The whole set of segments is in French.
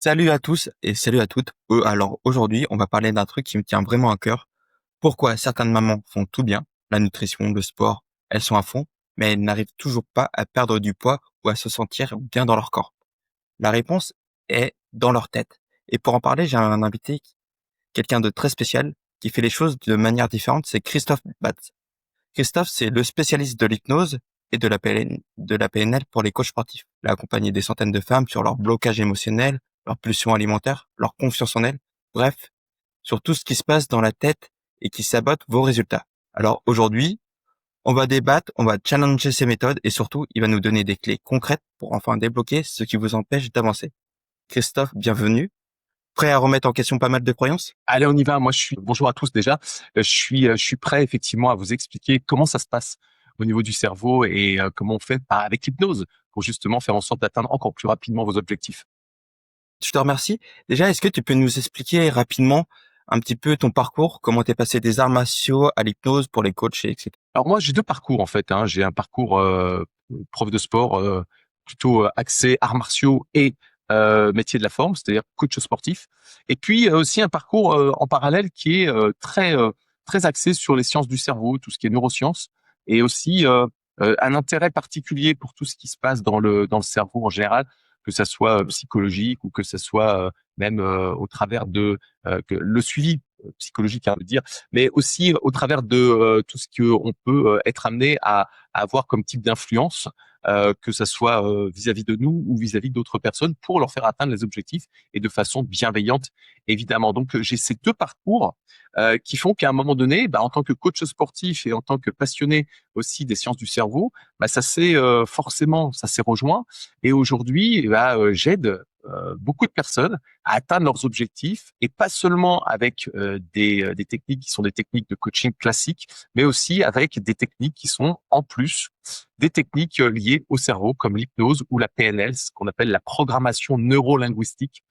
Salut à tous et salut à toutes. Alors aujourd'hui, on va parler d'un truc qui me tient vraiment à cœur. Pourquoi certaines mamans font tout bien, la nutrition, le sport, elles sont à fond, mais elles n'arrivent toujours pas à perdre du poids ou à se sentir bien dans leur corps. La réponse est dans leur tête. Et pour en parler, j'ai un invité, quelqu'un de très spécial, qui fait les choses de manière différente, c'est Christophe Batz. Christophe, c'est le spécialiste de l'hypnose et de la PNL pour les coachs sportifs. Il a accompagné des centaines de femmes sur leur blocage émotionnel, leur pulsion alimentaire, leur confiance en elles, bref, sur tout ce qui se passe dans la tête et qui sabote vos résultats. Alors aujourd'hui, on va débattre, on va challenger ses méthodes et surtout, il va nous donner des clés concrètes pour enfin débloquer ce qui vous empêche d'avancer. Christophe, bienvenue. Prêt à remettre en question pas mal de croyances? Allez, on y va. Bonjour à tous déjà. Je suis prêt effectivement à vous expliquer comment ça se passe au niveau du cerveau et comment on fait avec l'hypnose pour justement faire en sorte d'atteindre encore plus rapidement vos objectifs. Je te remercie. Déjà, est-ce que tu peux nous expliquer rapidement un petit peu ton parcours, comment t'es passé des arts martiaux à l'hypnose pour les coachs, et etc. Alors moi, j'ai deux parcours en fait, hein. J'ai un parcours prof de sport plutôt axé arts martiaux et métier de la forme, c'est-à-dire coach sportif. Et puis aussi un parcours en parallèle qui est très axé sur les sciences du cerveau, tout ce qui est neurosciences, et aussi un intérêt particulier pour tout ce qui se passe dans le cerveau en général, que ça soit psychologique ou que ça soit même au travers de le suivi psychologique, hein, je veux dire, mais aussi au travers de tout ce qu'on peut être amené à avoir comme type d'influence, que ça soit vis-à-vis de nous ou vis-à-vis d'autres personnes, pour leur faire atteindre les objectifs et de façon bienveillante, évidemment. Donc, j'ai ces deux parcours qui font qu'à un moment donné, en tant que coach sportif et en tant que passionné aussi des sciences du cerveau, ça s'est rejoint. Et aujourd'hui, j'aide beaucoup de personnes à atteindre leurs objectifs, et pas seulement avec des techniques qui sont des techniques de coaching classiques, mais aussi avec des techniques qui sont en plus des techniques liées au cerveau, comme l'hypnose ou la PNL, ce qu'on appelle la programmation neuro-linguistique,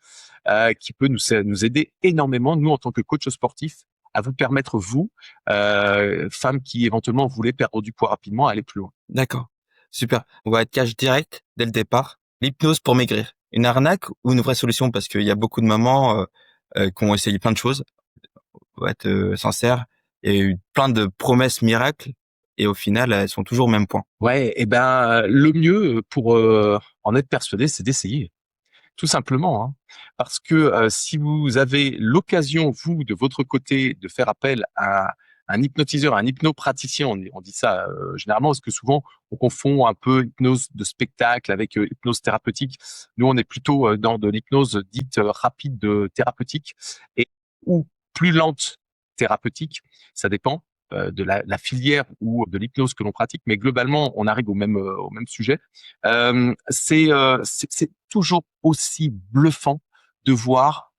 qui peut nous aider énormément, nous, en tant que coach sportif, à vous permettre, vous, femmes qui éventuellement voulez perdre du poids rapidement, à aller plus loin. D'accord. Super. On va être cash direct dès le départ. L'hypnose pour maigrir. Une arnaque ou une vraie solution? Parce qu'il y a beaucoup de mamans qui ont essayé plein de choses. On va être sincère. Il y a eu plein de promesses miracles et au final, elles sont toujours au même point. Ouais, et le mieux pour en être persuadé, c'est d'essayer. Tout simplement, hein. Parce que si vous avez l'occasion, vous, de votre côté, de faire appel à un hypnotiseur, un hypnopraticien, on dit ça généralement, parce que souvent, on confond un peu hypnose de spectacle avec hypnose thérapeutique. Nous, on est plutôt dans de l'hypnose dite rapide thérapeutique, et ou plus lente thérapeutique, ça dépend de la filière ou de l'hypnose que l'on pratique, mais globalement, on arrive au même sujet. C'est toujours aussi bluffant de voir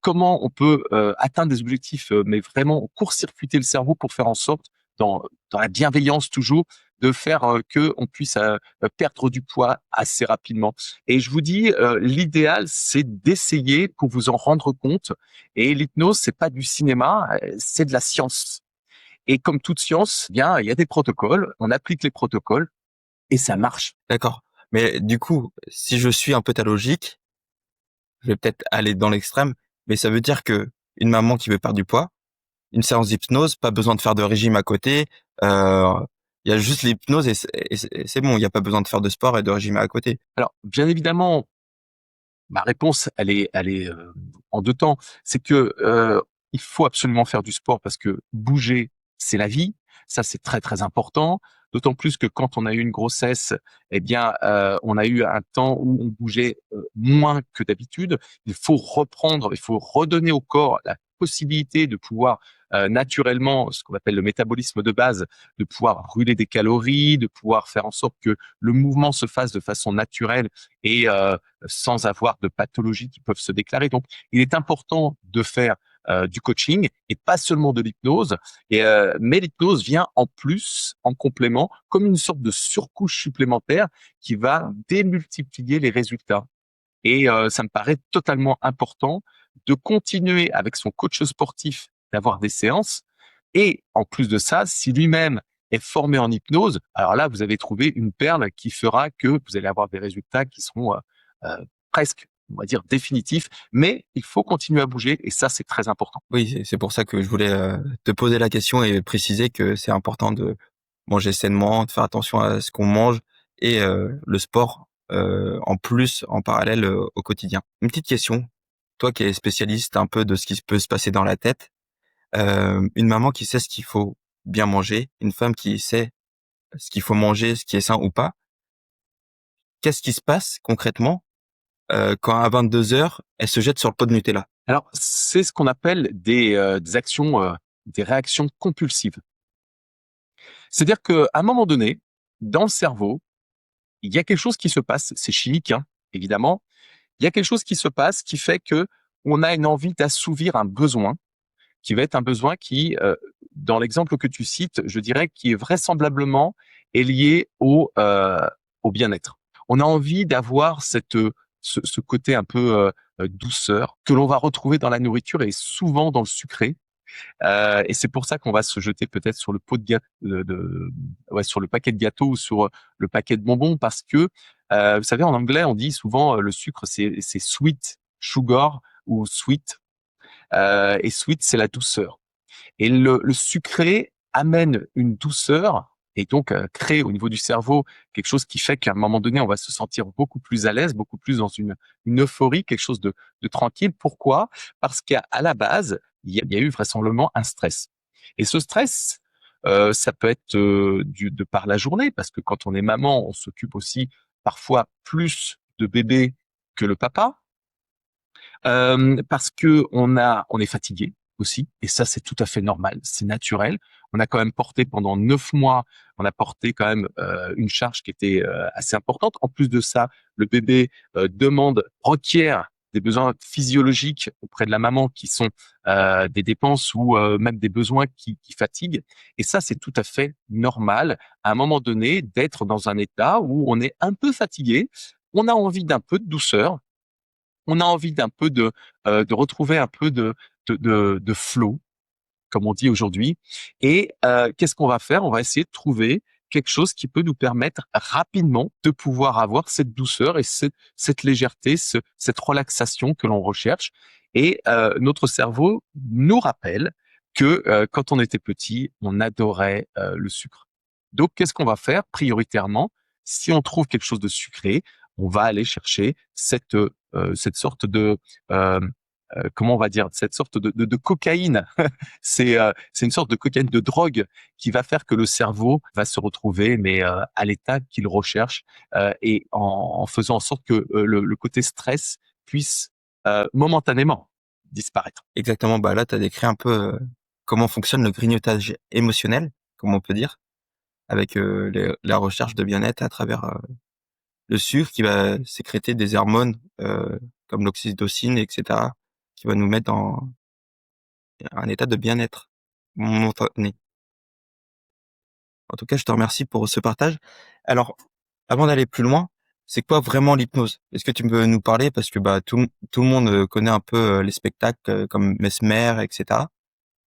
comment on peut atteindre des objectifs, mais vraiment court-circuiter le cerveau pour faire en sorte, dans, dans la bienveillance toujours, de faire que on puisse perdre du poids assez rapidement. Et je vous dis, l'idéal, c'est d'essayer pour vous en rendre compte. Et l'hypnose, c'est pas du cinéma, c'est de la science. Et comme toute science, bien, il y a des protocoles, on applique les protocoles et ça marche. D'accord. Mais du coup, si je suis un peu ta logique, je vais peut-être aller dans l'extrême, mais ça veut dire que une maman qui veut perdre du poids, une séance d'hypnose, pas besoin de faire de régime à côté. Euh, il y a juste l'hypnose et c'est bon. Il n'y a pas besoin de faire de sport et de régime à côté. Alors, bien évidemment, ma réponse, elle est en deux temps. C'est que il faut absolument faire du sport, parce que bouger, c'est la vie. Ça, c'est très très important. D'autant plus que quand on a eu une grossesse, on a eu un temps où on bougeait moins que d'habitude. Il faut reprendre, il faut redonner au corps la possibilité de pouvoir naturellement, ce qu'on appelle le métabolisme de base, de pouvoir brûler des calories, de pouvoir faire en sorte que le mouvement se fasse de façon naturelle et sans avoir de pathologies qui peuvent se déclarer. Donc, il est important de faire du coaching et pas seulement de l'hypnose. Mais l'hypnose vient en plus, en complément, comme une sorte de surcouche supplémentaire qui va démultiplier les résultats. Et ça me paraît totalement important de continuer avec son coach sportif, d'avoir des séances. Et en plus de ça, si lui-même est formé en hypnose, alors là, vous avez trouvé une perle qui fera que vous allez avoir des résultats qui seront euh, presque on va dire, définitif, mais il faut continuer à bouger et ça, c'est très important. Oui, c'est pour ça que je voulais te poser la question et préciser que c'est important de manger sainement, de faire attention à ce qu'on mange et le sport en plus, en parallèle au quotidien. Une petite question, toi qui es spécialiste un peu de ce qui peut se passer dans la tête, une maman qui sait ce qu'il faut bien manger, une femme qui sait ce qu'il faut manger, ce qui est sain ou pas, qu'est-ce qui se passe concrètement quand à 22 heures, elle se jette sur le pot de Nutella? Alors, c'est ce qu'on appelle des actions, des réactions compulsives. C'est-à-dire qu'à un moment donné, dans le cerveau, il y a quelque chose qui se passe, c'est chimique, hein, évidemment. Il y a quelque chose qui se passe qui fait que on a une envie d'assouvir un besoin, qui va être un besoin qui, dans l'exemple que tu cites, je dirais qui est vraisemblablement est lié au bien-être. On a envie d'avoir ce côté un peu douceur que l'on va retrouver dans la nourriture et souvent dans le sucré. Et c'est pour ça qu'on va se jeter peut-être sur le pot de gâteau, ouais, sur le paquet de gâteaux ou sur le paquet de bonbons parce que, vous savez, en anglais, on dit souvent le sucre, c'est sweet sugar ou sweet, et sweet, c'est la douceur. Et le sucré amène une douceur et donc crée au niveau du cerveau quelque chose qui fait qu'à un moment donné, on va se sentir beaucoup plus à l'aise, beaucoup plus dans une euphorie, quelque chose de tranquille. Pourquoi? Parce qu'à la base, il y a eu vraisemblablement un stress. Et ce stress, ça peut être de par la journée, parce que quand on est maman, on s'occupe aussi parfois plus de bébé que le papa. Parce que on est fatigué aussi, et ça c'est tout à fait normal, c'est naturel. On a quand même porté pendant 9 mois, on a porté quand même une charge qui était assez importante. En plus de ça, le bébé requiert des besoins physiologiques auprès de la maman qui sont des dépenses ou même des besoins qui fatiguent. Et ça, c'est tout à fait normal à un moment donné d'être dans un état où on est un peu fatigué, on a envie d'un peu de douceur, on a envie d'un peu de retrouver un peu de flow, comme on dit aujourd'hui. Et qu'est-ce qu'on va faire? On va essayer de trouver quelque chose qui peut nous permettre rapidement de pouvoir avoir cette douceur et cette légèreté, cette relaxation que l'on recherche. Et notre cerveau nous rappelle que quand on était petit, on adorait le sucre. Donc, qu'est-ce qu'on va faire prioritairement? Si on trouve quelque chose de sucré, on va aller chercher cette sorte de comment on va dire, cette sorte de cocaïne. C'est une sorte de cocaïne de drogue qui va faire que le cerveau va se retrouver, mais à l'état qu'il recherche, et en faisant en sorte que le côté stress puisse momentanément disparaître. Exactement, bah là, tu as décrit un peu comment fonctionne le grignotage émotionnel, comme on peut dire, avec la recherche de bien-être à travers le sucre qui va sécréter des hormones comme l'oxytocine, etc., qui va nous mettre dans un état de bien-être momentané. En tout cas, je te remercie pour ce partage. Alors, avant d'aller plus loin, c'est quoi vraiment l'hypnose? Est-ce que tu peux nous parler? Parce que bah, tout le monde connaît un peu les spectacles comme Mesmer, etc.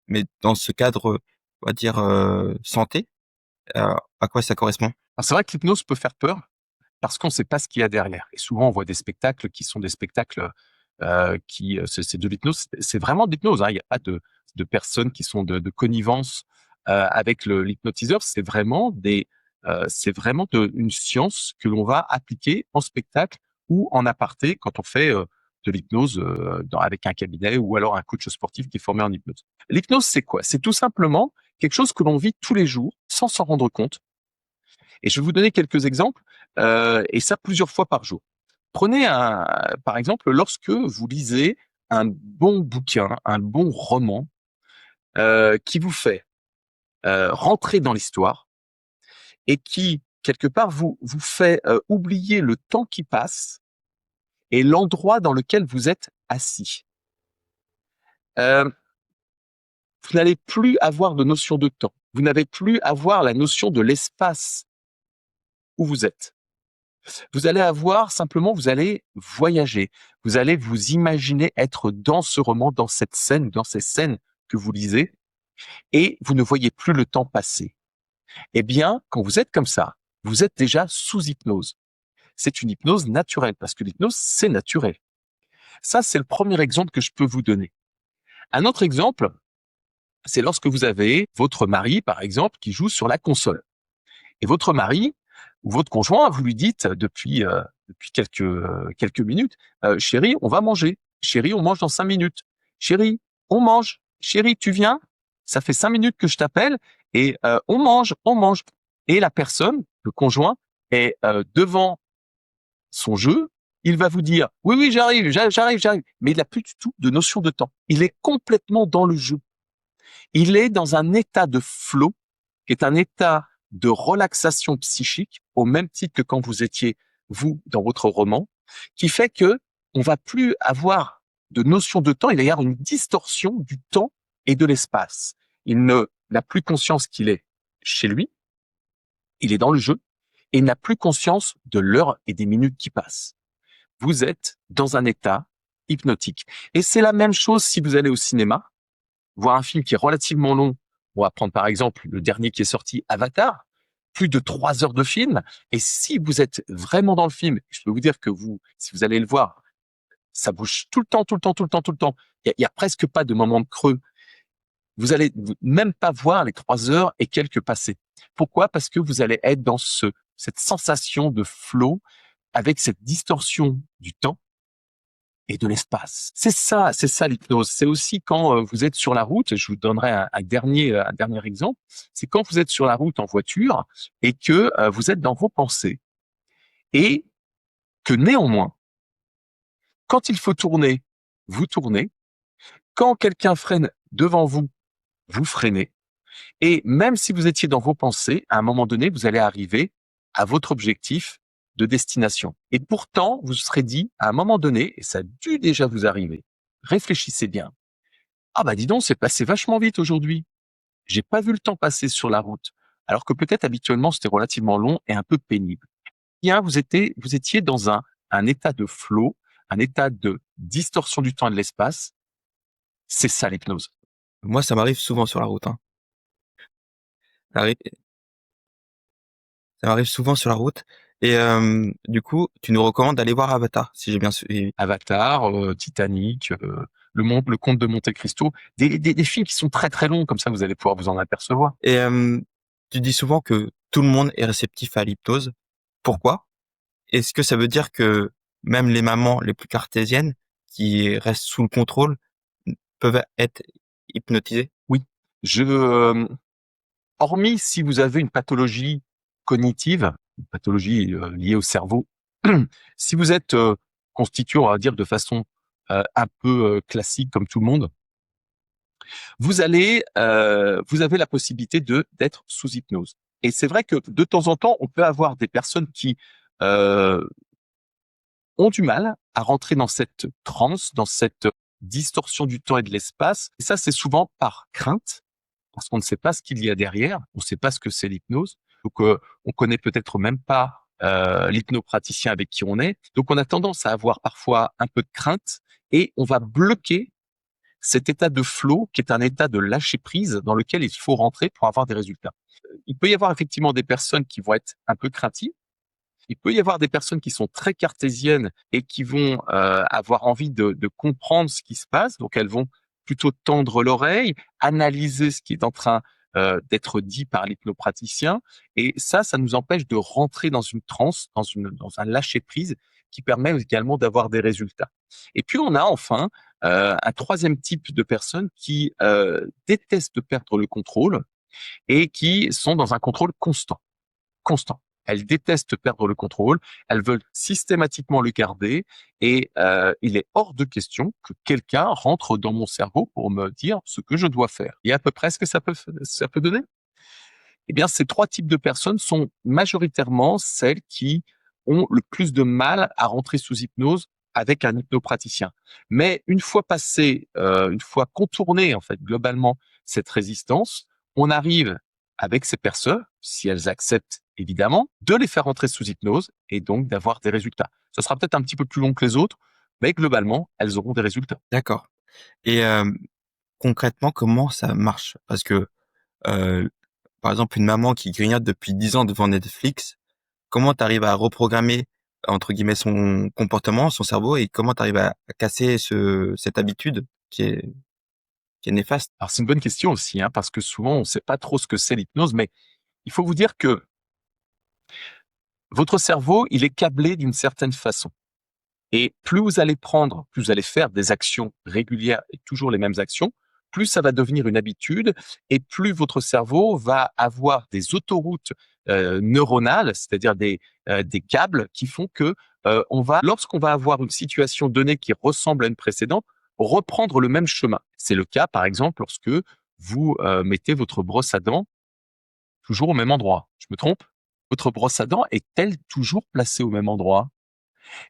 Mais dans ce cadre, on va dire, santé, à quoi ça correspond? Alors c'est vrai que l'hypnose peut faire peur parce qu'on ne sait pas ce qu'il y a derrière. Et souvent, on voit des spectacles qui sont des spectacles c'est de l'hypnose. C'est vraiment de l'hypnose, hein. Il n'y a pas de personnes qui sont de connivence avec l'hypnotiseur. C'est vraiment une science que l'on va appliquer en spectacle ou en aparté quand on fait de l'hypnose avec un cabinet ou alors un coach sportif qui est formé en hypnose. L'hypnose, c'est quoi? C'est tout simplement quelque chose que l'on vit tous les jours sans s'en rendre compte. Et je vais vous donner quelques exemples, et ça plusieurs fois par jour. Par exemple, lorsque vous lisez un bon bouquin, un bon roman, qui vous fait rentrer dans l'histoire et qui, quelque part, vous fait oublier le temps qui passe et l'endroit dans lequel vous êtes assis. Euh, vous n'allez plus avoir de notion de temps. Vous n'avez plus avoir la notion de l'espace où vous êtes. Vous allez avoir simplement, vous allez voyager. Vous allez vous imaginer être dans ce roman, dans cette scène, dans ces scènes que vous lisez, et vous ne voyez plus le temps passer. Eh bien, quand vous êtes comme ça, vous êtes déjà sous hypnose. C'est une hypnose naturelle, parce que l'hypnose, c'est naturel. Ça, c'est le premier exemple que je peux vous donner. Un autre exemple, c'est lorsque vous avez votre mari, par exemple, qui joue sur la console. Et votre mari ou votre conjoint, vous lui dites depuis quelques minutes, chérie, on va manger. Chérie, on mange dans 5 minutes. Chérie, on mange. Chérie, tu viens? Ça fait 5 minutes que je t'appelle et on mange, on mange. Et la personne, le conjoint, est devant son jeu. Il va vous dire, oui, oui, j'arrive. Mais il n'a plus du tout de notion de temps. Il est complètement dans le jeu. Il est dans un état de flow, qui est un état de relaxation psychique, au même titre que quand vous étiez, vous, dans votre roman, qui fait que on va plus avoir de notion de temps, il va y avoir une distorsion du temps et de l'espace. Il n'a plus conscience qu'il est chez lui, il est dans le jeu, et il n'a plus conscience de l'heure et des minutes qui passent. Vous êtes dans un état hypnotique. Et c'est la même chose si vous allez au cinéma, voir un film qui est relativement long. On va prendre par exemple le dernier qui est sorti, Avatar, plus de 3 heures de film. Et si vous êtes vraiment dans le film, je peux vous dire que si vous allez le voir, ça bouge tout le temps, tout le temps, tout le temps, tout le temps. Il y a presque pas de moment de creux. Vous allez même pas voir les 3 heures et quelques passées. Pourquoi? Parce que vous allez être dans cette sensation de flow avec cette distorsion du temps et de l'espace. C'est ça l'hypnose. C'est aussi quand vous êtes sur la route, je vous donnerai un dernier exemple, c'est quand vous êtes sur la route en voiture et que vous êtes dans vos pensées et que néanmoins, quand il faut tourner, vous tournez, quand quelqu'un freine devant vous, vous freinez, et même si vous étiez dans vos pensées, à un moment donné, vous allez arriver à votre objectif de destination. Et pourtant, vous serez dit, à un moment donné, et ça a dû déjà vous arriver, réfléchissez bien. Ah bah dis donc, c'est passé vachement vite aujourd'hui. J'ai pas vu le temps passer sur la route. Alors que peut-être habituellement, c'était relativement long et un peu pénible. Bien, vous étiez dans un état de flow, un état de distorsion du temps et de l'espace. C'est ça l'hypnose. Moi, ça m'arrive souvent sur la route, hein. Ça arri Ça m'arrive souvent sur la route et du coup, tu nous recommandes d'aller voir Avatar, si j'ai bien suivi? Avatar, Titanic, le Comte de Monte Cristo, des films qui sont très très longs, comme ça vous allez pouvoir vous en apercevoir. Et tu dis souvent que tout le monde est réceptif à l'hypnose. Pourquoi? Est-ce que ça veut dire que même les mamans les plus cartésiennes, qui restent sous le contrôle, peuvent être hypnotisées? Oui, je hormis si vous avez une pathologie cognitive, une pathologie liée au cerveau, si vous êtes constitué, on va dire, de façon un peu classique comme tout le monde, vous avez la possibilité d'être sous hypnose. Et c'est vrai que de temps en temps, on peut avoir des personnes qui euh, ont du mal à rentrer dans cette transe, dans cette distorsion du temps et de l'espace. Et ça, c'est souvent par crainte, parce qu'on ne sait pas ce qu'il y a derrière, on ne sait pas ce que c'est l'hypnose. Donc, on connaît peut-être même pas l'hypnopraticien avec qui on est. Donc, on a tendance à avoir parfois un peu de crainte et on va bloquer cet état de flow qui est un état de lâcher prise dans lequel il faut rentrer pour avoir des résultats. Il peut y avoir effectivement des personnes qui vont être un peu craintives. Il peut y avoir des personnes qui sont très cartésiennes et qui vont avoir envie de comprendre ce qui se passe. Donc, elles vont plutôt tendre l'oreille, analyser ce qui est en train d'être dit par l'hypnopraticien. Et ça nous empêche de rentrer dans une transe, dans un lâcher-prise qui permet également d'avoir des résultats. Et puis, on a enfin un troisième type de personnes qui détestent perdre le contrôle et qui sont dans un contrôle constant. Constant. Elles détestent perdre le contrôle, elles veulent systématiquement le garder et il est hors de question que quelqu'un rentre dans mon cerveau pour me dire ce que je dois faire. Et à peu près ce que ça peut donner. Eh bien, ces trois types de personnes sont majoritairement celles qui ont le plus de mal à rentrer sous hypnose avec un hypnopraticien. Mais une fois contourné en fait globalement cette résistance, on arrive avec ces personnes, si elles acceptent évidemment, de les faire rentrer sous hypnose et donc d'avoir des résultats. Ce sera peut-être un petit peu plus long que les autres, mais globalement, elles auront des résultats. D'accord. Et concrètement, comment ça marche? Parce que, heu, par exemple, une maman qui grignote depuis 10 ans devant Netflix, comment tu arrives à reprogrammer entre guillemets, son comportement, son cerveau, et comment tu arrives à casser cette habitude qui est néfaste? Alors c'est une bonne question aussi, hein, parce que souvent on ne sait pas trop ce que c'est l'hypnose, mais il faut vous dire que votre cerveau, il est câblé d'une certaine façon. Et plus vous allez prendre, plus vous allez faire des actions régulières et toujours les mêmes actions, plus ça va devenir une habitude et plus votre cerveau va avoir des autoroutes neuronales, c'est-à-dire des câbles qui font que lorsqu'on va avoir une situation donnée qui ressemble à une précédente, reprendre le même chemin. C'est le cas, par exemple, lorsque vous mettez votre brosse à dents toujours au même endroit. Je me trompe? Votre brosse à dents est-elle toujours placée au même endroit?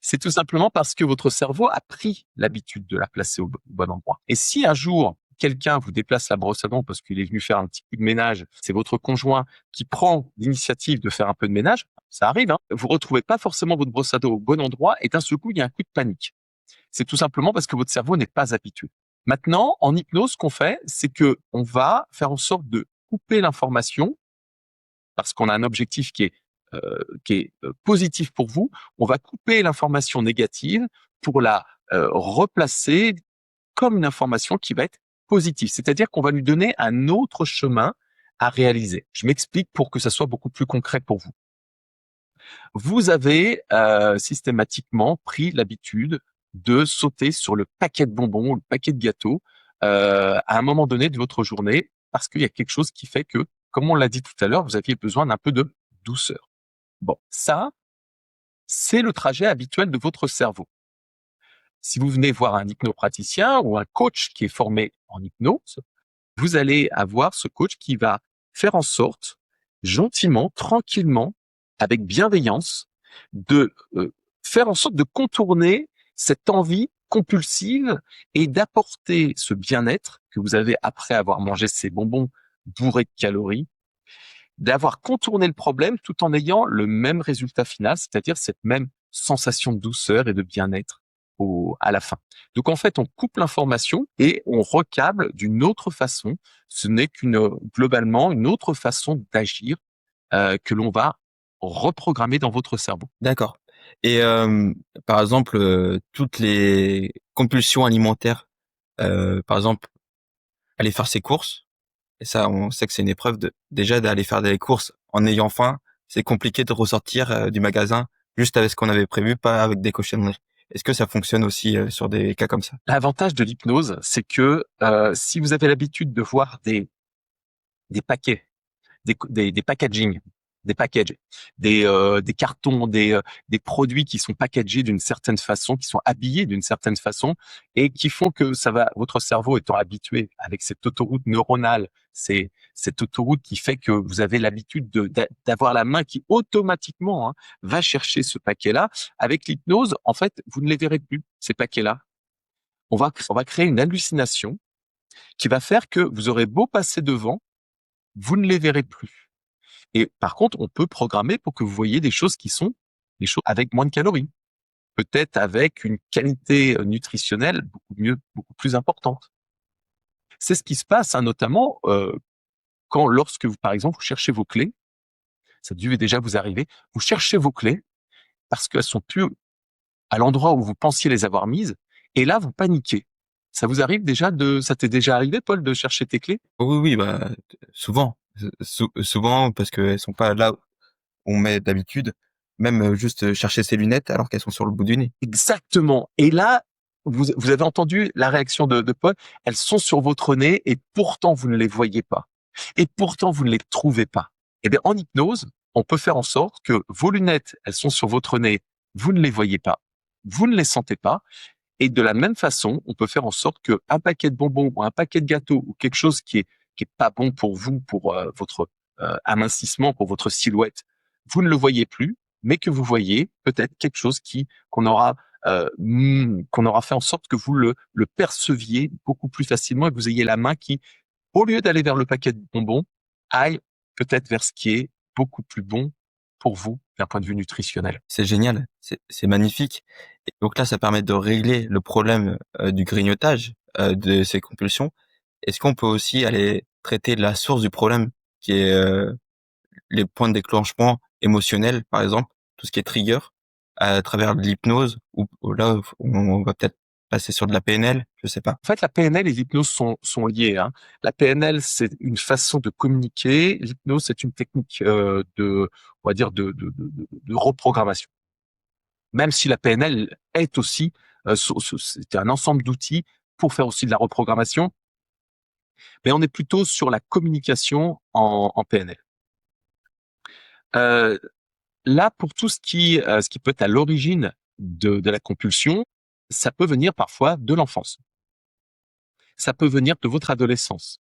C'est tout simplement parce que votre cerveau a pris l'habitude de la placer au bon endroit. Et si un jour, quelqu'un vous déplace la brosse à dents parce qu'il est venu faire un petit coup de ménage, c'est votre conjoint qui prend l'initiative de faire un peu de ménage, ça arrive, hein, vous retrouvez pas forcément votre brosse à dents au bon endroit et d'un seul coup, il y a un coup de panique. C'est tout simplement parce que votre cerveau n'est pas habitué. Maintenant, en hypnose, ce qu'on fait, c'est que on va faire en sorte de couper l'information parce qu'on a un objectif qui est positif pour vous. On va couper l'information négative pour la replacer comme une information qui va être positive. C'est-à-dire qu'on va lui donner un autre chemin à réaliser. Je m'explique pour que ça soit beaucoup plus concret pour vous. Vous avez systématiquement pris l'habitude de sauter sur le paquet de bonbons, le paquet de gâteaux à un moment donné de votre journée parce qu'il y a quelque chose qui fait que, comme on l'a dit tout à l'heure, vous aviez besoin d'un peu de douceur. Bon, ça, c'est le trajet habituel de votre cerveau. Si vous venez voir un hypnopraticien ou un coach qui est formé en hypnose, vous allez avoir ce coach qui va faire en sorte, gentiment, tranquillement, avec bienveillance, de faire en sorte de contourner cette envie compulsive et d'apporter ce bien-être que vous avez après avoir mangé ces bonbons bourrés de calories, d'avoir contourné le problème tout en ayant le même résultat final, c'est-à-dire cette même sensation de douceur et de bien-être à la fin. Donc en fait, on coupe l'information et on recable d'une autre façon. Ce n'est globalement une autre façon d'agir que l'on va reprogrammer dans votre cerveau. D'accord. Et par exemple, toutes les compulsions alimentaires, par exemple, aller faire ses courses, et ça, on sait que c'est une épreuve déjà d'aller faire des courses en ayant faim. C'est compliqué de ressortir du magasin juste avec ce qu'on avait prévu, pas avec des cochonneries. Est-ce que ça fonctionne aussi sur des cas comme ça? L'avantage de l'hypnose, c'est que si vous avez l'habitude de voir des paquets, des packaging, des packages, des cartons, des produits qui sont packagés d'une certaine façon, qui sont habillés d'une certaine façon et qui font que votre cerveau étant habitué avec cette autoroute neuronale, c'est cette autoroute qui fait que vous avez l'habitude d'avoir la main qui automatiquement va chercher ce paquet-là. Avec l'hypnose, en fait, vous ne les verrez plus, ces paquets-là. On va créer une hallucination qui va faire que vous aurez beau passer devant, vous ne les verrez plus. Et par contre, on peut programmer pour que vous voyez des choses qui sont des choses avec moins de calories, peut-être avec une qualité nutritionnelle beaucoup mieux, beaucoup plus importante. C'est ce qui se passe, hein, notamment lorsque vous, par exemple, vous cherchez vos clés, ça devait déjà vous arriver, vous cherchez vos clés parce qu'elles sont plus à l'endroit où vous pensiez les avoir mises, et là, vous paniquez. Ça t'est déjà arrivé, Paul, de chercher tes clés? Oui, oui, bah souvent, souvent parce qu'elles sont pas là où on met d'habitude. Même juste chercher ses lunettes alors qu'elles sont sur le bout du nez. Exactement. Et là, vous avez entendu la réaction de Paul. Elles sont sur votre nez et pourtant vous ne les voyez pas. Et pourtant vous ne les trouvez pas. Eh bien, en hypnose, on peut faire en sorte que vos lunettes, elles sont sur votre nez, vous ne les voyez pas, vous ne les sentez pas. Et de la même façon, on peut faire en sorte que un paquet de bonbons ou un paquet de gâteaux ou quelque chose qui est pas bon pour vous, pour votre amincissement, pour votre silhouette, vous ne le voyez plus, mais que vous voyez peut-être quelque chose qu'on aura fait en sorte que vous le perceviez beaucoup plus facilement et que vous ayez la main qui, au lieu d'aller vers le paquet de bonbons, aille peut-être vers ce qui est beaucoup plus bon pour vous d'un point de vue nutritionnel. C'est génial, c'est magnifique. Et donc là, ça permet de régler le problème du grignotage, de ces compulsions. Est-ce qu'on peut aussi aller traiter la source du problème, qui est les points de déclenchement émotionnels, par exemple, tout ce qui est trigger? à travers de l'hypnose ou là, on va peut-être passer sur de la PNL, je sais pas. En fait, la PNL et l'hypnose sont liées, hein. La PNL, c'est une façon de communiquer. L'hypnose, c'est une technique on va dire, de reprogrammation. Même si la PNL est aussi, c'est un ensemble d'outils pour faire aussi de la reprogrammation, mais on est plutôt sur la communication en PNL. Euh, Là, pour tout ce qui peut être à l'origine de la compulsion, ça peut venir parfois de l'enfance. Ça peut venir de votre adolescence.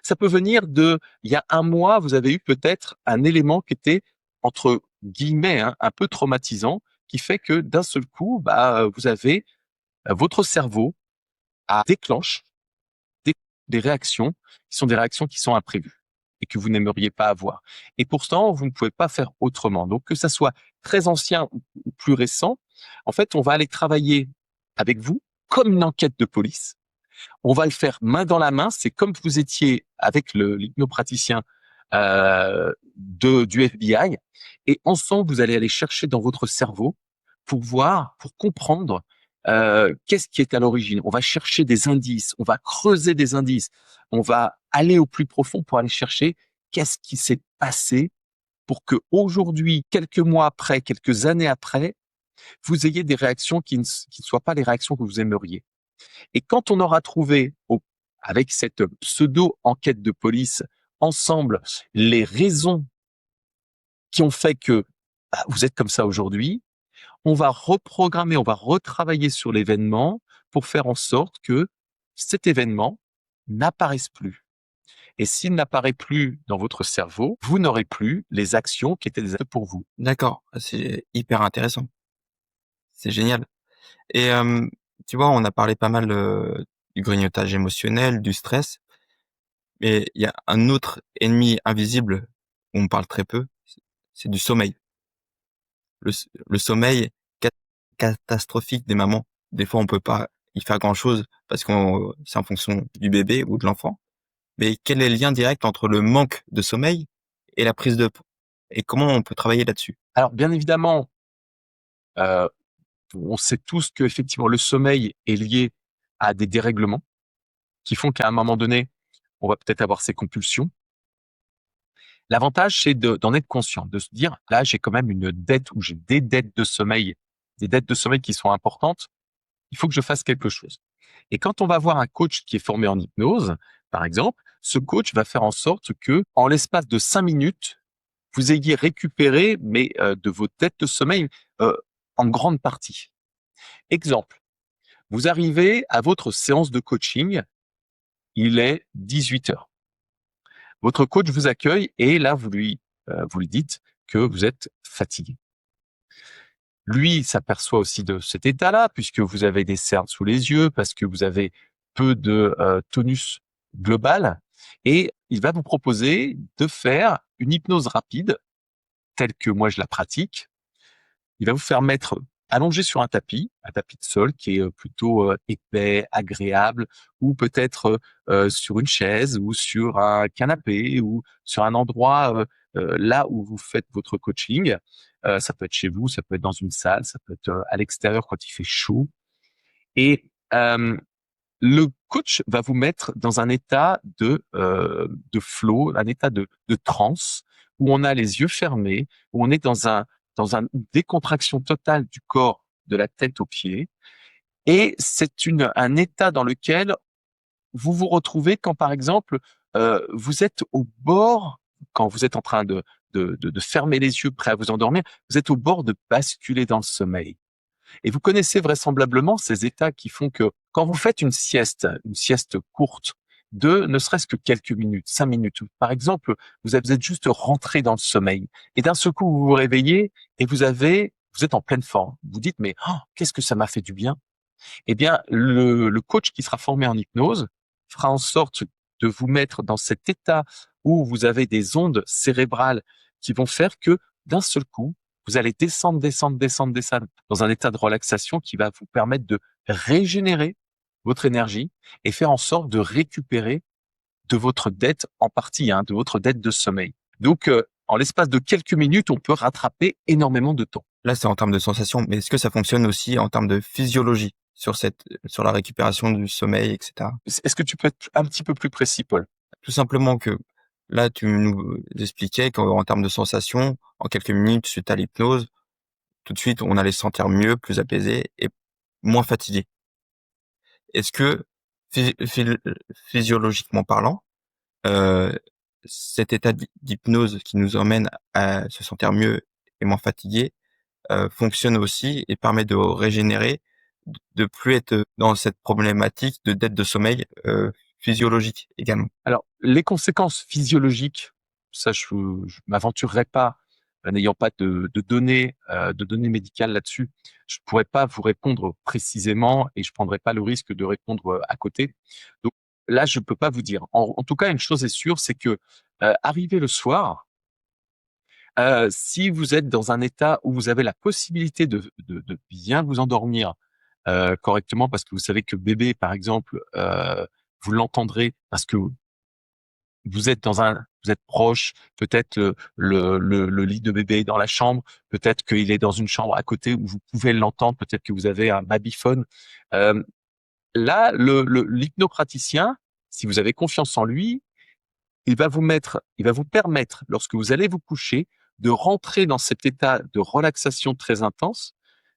Ça peut venir il y a un mois, vous avez eu peut-être un élément qui était, entre guillemets, hein, un peu traumatisant, qui fait que d'un seul coup, vous avez votre cerveau déclenche des réactions qui sont des réactions qui sont imprévues et que vous n'aimeriez pas avoir. Et pourtant, vous ne pouvez pas faire autrement. Donc, que ça soit très ancien ou plus récent, en fait, on va aller travailler avec vous comme une enquête de police. On va le faire main dans la main. C'est comme vous étiez avec l'hypnopraticien du FBI. Et ensemble, vous allez aller chercher dans votre cerveau pour voir, pour comprendre qu'est-ce qui est à l'origine. On va chercher des indices, on va creuser des indices, on va aller au plus profond pour aller chercher qu'est-ce qui s'est passé pour que aujourd'hui, quelques mois après, quelques années après, vous ayez des réactions qui ne soient pas les réactions que vous aimeriez. Et quand on aura trouvé, avec cette pseudo-enquête de police, ensemble, les raisons qui ont fait que vous êtes comme ça aujourd'hui, on va reprogrammer, on va retravailler sur l'événement pour faire en sorte que cet événement n'apparaisse plus. Et s'il n'apparaît plus dans votre cerveau, vous n'aurez plus les actions qui étaient des actes pour vous. D'accord, c'est hyper intéressant. C'est génial. Et tu vois, on a parlé pas mal du grignotage émotionnel, du stress, mais il y a un autre ennemi invisible où on parle très peu, c'est du sommeil. Le sommeil catastrophique des mamans. Des fois, on peut pas y faire grand-chose parce que c'est en fonction du bébé ou de l'enfant. Mais quel est le lien direct entre le manque de sommeil et la prise de poids? Et comment on peut travailler là-dessus? Alors, bien évidemment, euh, on sait tous que effectivement le sommeil est lié à des dérèglements qui font qu'à un moment donné, on va peut-être avoir ces compulsions. L'avantage, c'est d'en être conscient, de se dire, là, j'ai quand même une dette ou j'ai des dettes de sommeil qui sont importantes. Il faut que je fasse quelque chose. Et quand on va voir un coach qui est formé en hypnose, par exemple, ce coach va faire en sorte que, en l'espace de 5 minutes, vous ayez récupéré, de vos dettes de sommeil, euh, en grande partie. Exemple, vous arrivez à votre séance de coaching, il est 18 heures. Votre coach vous accueille et là, vous lui dites que vous êtes fatigué. Lui s'aperçoit aussi de cet état-là, puisque vous avez des cernes sous les yeux, parce que vous avez peu de tonus global, et il va vous proposer de faire une hypnose rapide, telle que moi je la pratique. Il va vous faire mettre allongé sur un tapis de sol qui est plutôt épais, agréable, ou peut-être sur une chaise, ou sur un canapé, ou sur un endroit là où vous faites votre coaching. Ça peut être chez vous, ça peut être dans une salle, ça peut être à l'extérieur quand il fait chaud. Et le coach va vous mettre dans un état de flow, un état de transe, où on a les yeux fermés, où on est dans une décontraction totale du corps, de la tête aux pieds. Et c'est un état dans lequel vous vous retrouvez quand, par exemple, vous êtes au bord, quand vous êtes en train de fermer les yeux, prêt à vous endormir, vous êtes au bord de basculer dans le sommeil. Et vous connaissez vraisemblablement ces états qui font que quand vous faites une sieste courte, de ne serait-ce que quelques minutes, 5 minutes, par exemple, vous êtes juste rentré dans le sommeil et d'un seul coup vous vous réveillez et vous êtes en pleine forme. Vous dites mais qu'est-ce que ça m'a fait du bien. Eh bien, le coach qui sera formé en hypnose fera en sorte de vous mettre dans cet état où vous avez des ondes cérébrales qui vont faire que d'un seul coup, vous allez descendre dans un état de relaxation qui va vous permettre de régénérer votre énergie et faire en sorte de récupérer de votre dette en partie, hein, de votre dette de sommeil. Donc, en l'espace de quelques minutes, on peut rattraper énormément de temps. Là, c'est en termes de sensation, mais est-ce que ça fonctionne aussi en termes de physiologie sur la récupération du sommeil, etc. Est-ce que tu peux être un petit peu plus précis, Paul? Tout simplement que là, tu nous expliquais qu'en termes de sensation, en quelques minutes, suite à l'hypnose, tout de suite, on allait se sentir mieux, plus apaisé et moins fatigué. Est-ce que physiologiquement parlant, euh, cet état d'hypnose qui nous emmène à se sentir mieux et moins fatigué fonctionne aussi et permet de régénérer, de plus être dans cette problématique de dette de sommeil physiologique également. Alors, les conséquences physiologiques, ça, je m'aventurerai pas, n'ayant pas de données médicales là-dessus. Je pourrais pas vous répondre précisément et je prendrai pas le risque de répondre à côté. Donc là, je peux pas vous dire. En tout cas, une chose est sûre, c'est que arrivé le soir, si vous êtes dans un état où vous avez la possibilité de bien vous endormir correctement, parce que vous savez que bébé, par exemple, vous l'entendrez parce que vous êtes proche, peut-être le lit de bébé est dans la chambre, peut-être qu'il est dans une chambre à côté où vous pouvez l'entendre, peut-être que vous avez un babyphone. Euh, Là, l'hypnopraticien, si vous avez confiance en lui, il va vous permettre, lorsque vous allez vous coucher, de rentrer dans cet état de relaxation très intense,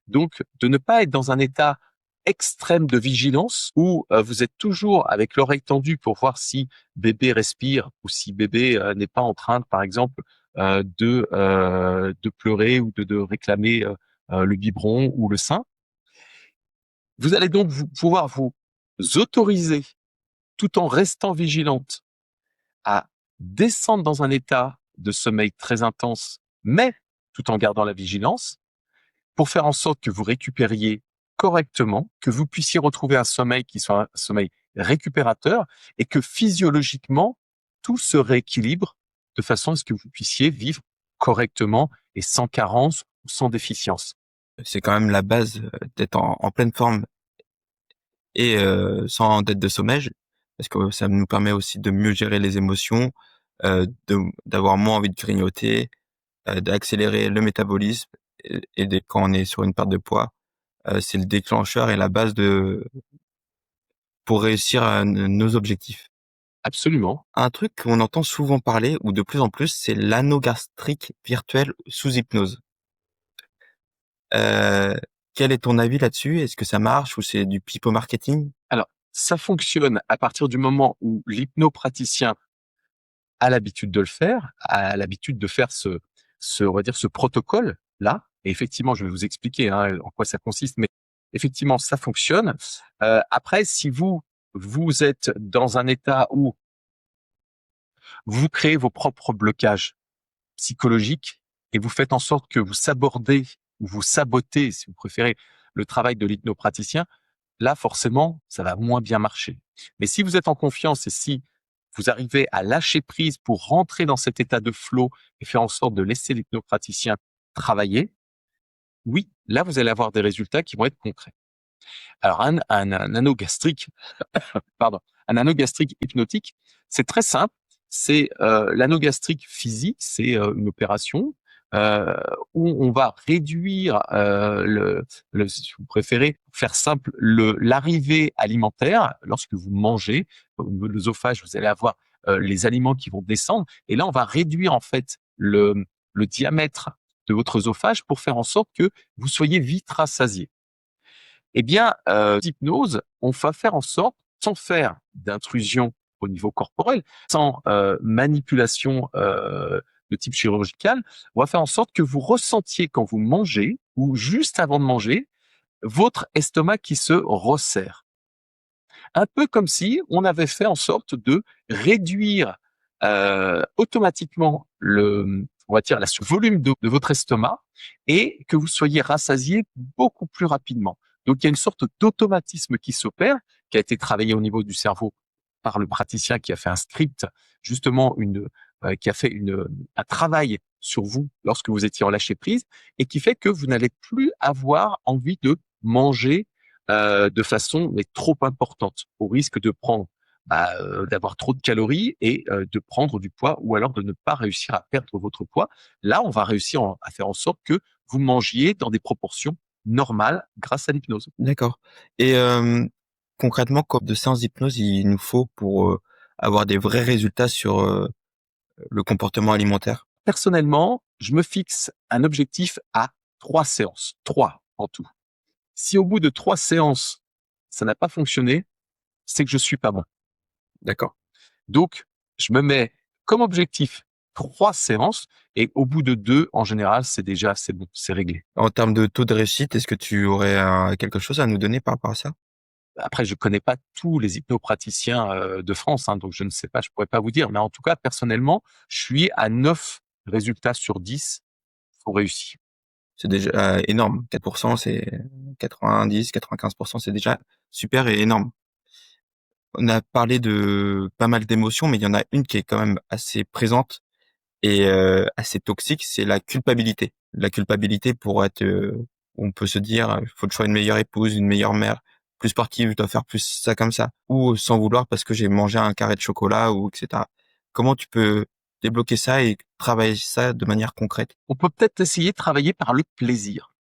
donc de ne pas être dans un état extrême de vigilance où vous êtes toujours avec l'oreille tendue pour voir si bébé respire ou si bébé n'est pas en train, par exemple, de pleurer ou de réclamer le biberon ou le sein. Vous allez donc pouvoir vous autoriser, tout en restant vigilante, à descendre dans un état de sommeil très intense, mais tout en gardant la vigilance, pour faire en sorte que vous récupériez correctement, que vous puissiez retrouver un sommeil qui soit un sommeil récupérateur et que physiologiquement, tout se rééquilibre de façon à ce que vous puissiez vivre correctement et sans carence ou sans déficience. C'est quand même la base d'être en pleine forme et sans dette de sommeil, parce que ça nous permet aussi de mieux gérer les émotions, d'avoir moins envie de grignoter, d'accélérer le métabolisme quand on est sur une perte de poids, c'est le déclencheur et la base pour réussir nos objectifs. Absolument. Un truc qu'on entend souvent parler, ou de plus en plus, c'est l'anneau gastrique virtuel sous hypnose. Euh, Quel est ton avis là-dessus? Est-ce que ça marche ou c'est du pipeau marketing? Alors, ça fonctionne à partir du moment où l'hypnopraticien a l'habitude de le faire, a l'habitude de faire on va dire, ce protocole-là. Et effectivement, je vais vous expliquer en quoi ça consiste, mais effectivement, ça fonctionne. Après, si vous êtes dans un état où vous créez vos propres blocages psychologiques et vous faites en sorte que vous sabordez ou vous sabotez, si vous préférez, le travail de l'hypnopraticien, là, forcément, ça va moins bien marcher. Mais si vous êtes en confiance et si vous arrivez à lâcher prise pour rentrer dans cet état de flow et faire en sorte de laisser l'hypnopraticien travailler, oui, là, vous allez avoir des résultats qui vont être concrets. Alors, un anneau gastrique, pardon, un anneau gastrique hypnotique, c'est très simple. C'est l'anneau gastrique physique, c'est une opération euh, où on va réduire si vous préférez, faire simple, l'arrivée alimentaire lorsque vous mangez. Au niveau de l'œsophage, vous allez avoir les aliments qui vont descendre, et là, on va réduire en fait le diamètre de votre œsophage pour faire en sorte que vous soyez vite rassasié. Eh bien, l'hypnose, on va faire en sorte, sans faire d'intrusion au niveau corporel, sans manipulation de type chirurgical, on va faire en sorte que vous ressentiez quand vous mangez ou juste avant de manger, votre estomac qui se resserre. Un peu comme si on avait fait en sorte de réduire automatiquement on va dire, le volume de votre estomac et que vous soyez rassasié beaucoup plus rapidement. Donc, il y a une sorte d'automatisme qui s'opère, qui a été travaillé au niveau du cerveau par le praticien qui a fait un script, justement, qui a fait un travail sur vous lorsque vous étiez en lâcher prise et qui fait que vous n'allez plus avoir envie de manger de façon mais trop importante, au risque de prendre d'avoir trop de calories et de prendre du poids, ou alors de ne pas réussir à perdre votre poids. Là, on va réussir à faire en sorte que vous mangiez dans des proportions normales grâce à l'hypnose. D'accord. Et concrètement, combien de séances d'hypnose il nous faut pour avoir des vrais résultats sur le comportement alimentaire? Personnellement, je me fixe un objectif à 3 séances, 3 en tout. Si au bout de 3 séances, ça n'a pas fonctionné, c'est que je suis pas bon. D'accord. Donc, je me mets comme objectif 3 séances et au bout de 2, en général, c'est bon, c'est réglé. En termes de taux de réussite, est-ce que tu aurais quelque chose à nous donner par rapport à ça? Après, je connais pas tous les hypnopraticiens de France, hein, donc je ne sais pas, je pourrais pas vous dire. Mais en tout cas, personnellement, je suis à 9 résultats sur 10 pour réussir. C'est déjà énorme. 4%, c'est 90-95%, c'est déjà super et énorme. On a parlé de pas mal d'émotions, mais il y en a une qui est quand même assez présente et assez toxique, c'est la culpabilité. La culpabilité pour être, on peut se dire, il faut que je sois une meilleure épouse, une meilleure mère, plus sportive, je dois faire plus ça comme ça, ou sans vouloir parce que j'ai mangé un carré de chocolat ou etc. Comment tu peux débloquer ça et travailler ça de manière concrète? On peut peut-être essayer de travailler par le plaisir.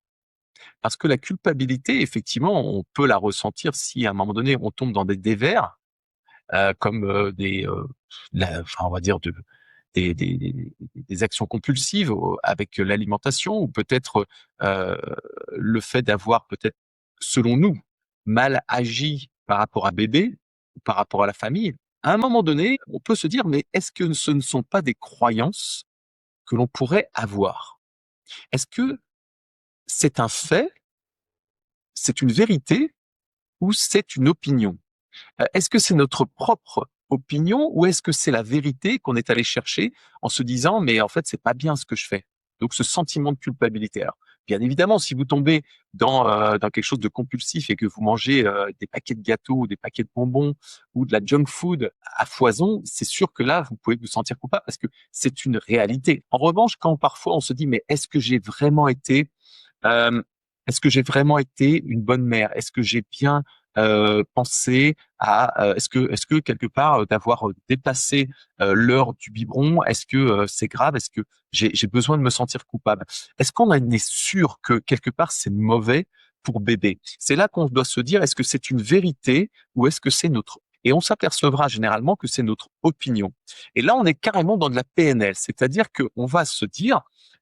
Parce que la culpabilité, effectivement, on peut la ressentir si à un moment donné, on tombe dans des dévers, comme enfin, on va dire des actions compulsives avec l'alimentation, ou peut-être le fait d'avoir peut-être, selon nous, mal agi par rapport à bébé ou par rapport à la famille. À un moment donné, on peut se dire, mais est-ce que ce ne sont pas des croyances que l'on pourrait avoir? Est-ce que c'est un fait, c'est une vérité, ou c'est une opinion? Est-ce que c'est notre propre opinion, ou est-ce que c'est la vérité qu'on est allé chercher en se disant: «Mais en fait, c'est pas bien ce que je fais». Donc ce sentiment de culpabilité. Alors, bien évidemment, si vous tombez dans quelque chose de compulsif et que vous mangez, des paquets de gâteaux ou des paquets de bonbons ou de la junk food à foison, c'est sûr que là, vous pouvez vous sentir coupable parce que c'est une réalité. En revanche, quand parfois on se dit: «Mais Hem, est-ce que j'ai vraiment été une bonne mère? Est-ce que j'ai bien, pensé à, est-ce que quelque part, d'avoir, dépassé, l'heure du biberon, est-ce que, c'est grave? Est-ce que j'ai besoin de me sentir coupable? Est-ce qu'on en est sûr que quelque part c'est mauvais pour bébé? C'est là qu'on doit se dire: «Est-ce que c'est une vérité, ou est-ce que c'est notre», et on s'apercevra généralement que c'est notre opinion. Et là, on est carrément dans de la PNL, c'est-à-dire qu'on va se dire: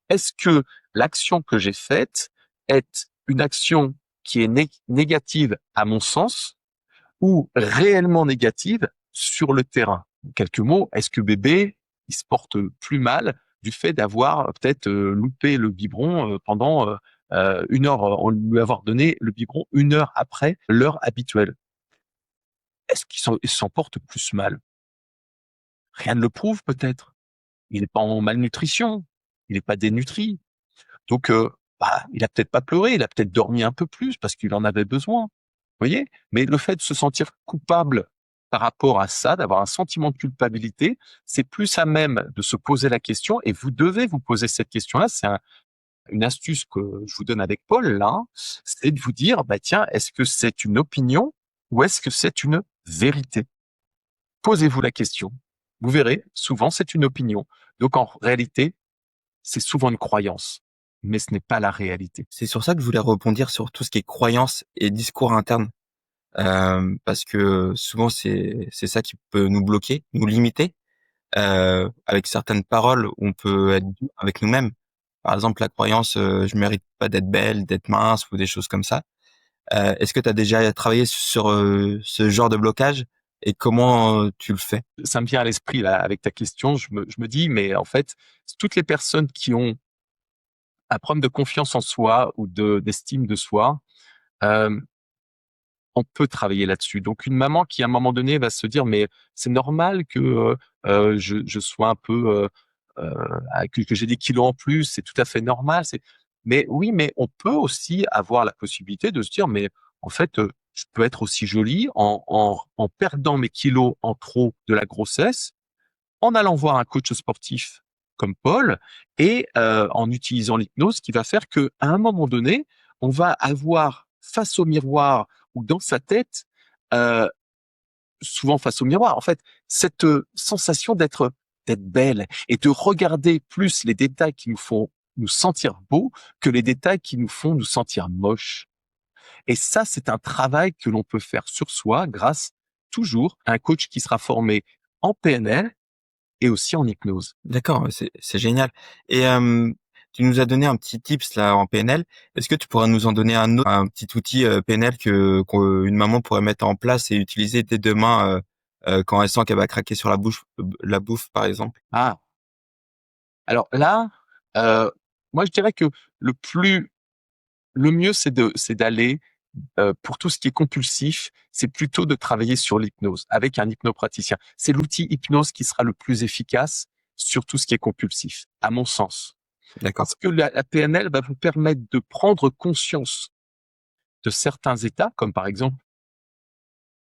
«Est-ce que l'action que j'ai faite est une action qui est négative à mon sens, ou réellement négative sur le terrain?» En quelques mots, est-ce que bébé, il se porte plus mal du fait d'avoir peut-être loupé le biberon pendant 1 heure, on lui avoir donné le biberon 1 heure après l'heure habituelle? Est-ce il s'en porte plus mal? Rien ne le prouve peut-être. Il n'est pas en malnutrition, il n'est pas dénutri. Donc, il a peut-être pas pleuré, il a peut-être dormi un peu plus parce qu'il en avait besoin. Vous voyez? Mais le fait de se sentir coupable par rapport à ça, d'avoir un sentiment de culpabilité, c'est plus à même de se poser la question, et vous devez vous poser cette question-là. C'est une astuce que je vous donne avec Paul là, hein, c'est de vous dire: «Bah, tiens, est-ce que c'est une opinion, ou est-ce que c'est une vérité?» Posez-vous la question. Vous verrez, souvent c'est une opinion. Donc en réalité, c'est souvent une croyance, mais ce n'est pas la réalité. C'est sur ça que je voulais rebondir sur tout ce qui est croyances et discours interne, parce que souvent c'est ça qui peut nous bloquer, nous limiter, avec certaines paroles, on peut être dur avec nous-mêmes. Par exemple, la croyance, je mérite pas d'être belle, d'être mince ou des choses comme ça. Est-ce que tu as déjà travaillé sur ce genre de blocage et comment tu le fais? Ça me vient à l'esprit là avec ta question, je me dis, mais en fait, toutes les personnes qui ont un problème de confiance en soi ou d'estime de soi, hem, on peut travailler là-dessus. Donc une maman qui à un moment donné va se dire: «Mais c'est normal que, je sois un peu, que j'ai des kilos en plus, c'est tout à fait normal, c'est». Mais oui, mais on peut aussi avoir la possibilité de se dire: «Mais en fait, je peux être aussi jolie en perdant mes kilos en trop de la grossesse, en allant voir un coach sportif comme Paul, et en utilisant l'hypnose, qui va faire qu'à un moment donné, on va avoir face au miroir ou dans sa tête, heu, souvent face au miroir. En fait, cette sensation d'être belle et de regarder plus les détails qui nous font nous sentir beaux que les détails qui nous font nous sentir moches. Et ça, c'est un travail que l'on peut faire sur soi grâce toujours à un coach qui sera formé en PNL et aussi en hypnose. D'accord, c'est génial. Et tu nous as donné un petit tips là en PNL. Est-ce que tu pourrais nous en donner un autre, un petit outil PNL qu'une maman pourrait mettre en place et utiliser dès demain quand elle sent qu'elle va craquer sur la bouffe par exemple? Ah, alors là, euh, moi je dirais que le plus, le mieux c'est d'aller pour tout ce qui est compulsif, c'est plutôt de travailler sur l'hypnose avec un hypnopraticien. C'est l'outil hypnose qui sera le plus efficace sur tout ce qui est compulsif, à mon sens. D'accord, Parce que la PNL va vous permettre de prendre conscience de certains états, comme par exemple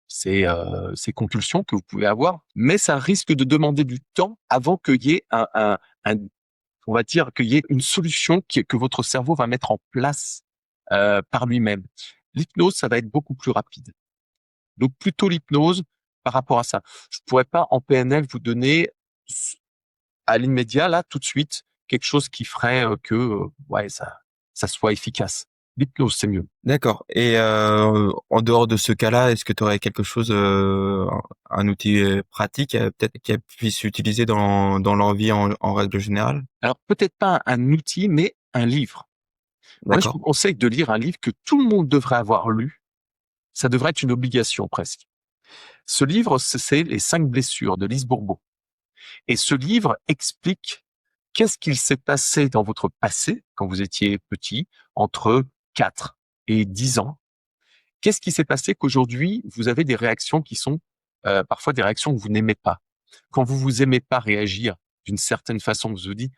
ces compulsions que vous pouvez avoir, mais ça risque de demander du temps avant qu'il y ait on va dire qu'il y ait une solution que votre cerveau va mettre en place par lui-même. L'hypnose, ça va être beaucoup plus rapide. Donc plutôt l'hypnose par rapport à ça. Je pourrais pas en PNL vous donner à l'immédiat là tout de suite quelque chose qui ferait que ouais ça soit efficace. L'hypnose c'est mieux. d'accord. Et en dehors de ce cas-là, est-ce que tu aurais quelque chose, un outil pratique peut-être qu'elle puisse utiliser dans leur vie en règle générale? Alors peut-être pas un outil mais un livre. Moi je D'accord, vous conseille de lire un livre que tout le monde devrait avoir lu. Ça devrait être une obligation presque. Ce livre c'est Les 5 blessures de Lise Bourbeau. Et ce livre explique qu'est-ce qu'il s'est passé dans votre passé quand vous étiez petit, entre 4 et 10 ans. Qu'est-ce qui s'est passé qu'aujourd'hui, vous avez des réactions qui sont parfois des réactions que vous n'aimez pas. Quand vous aimez pas réagir d'une certaine façon, vous vous dites,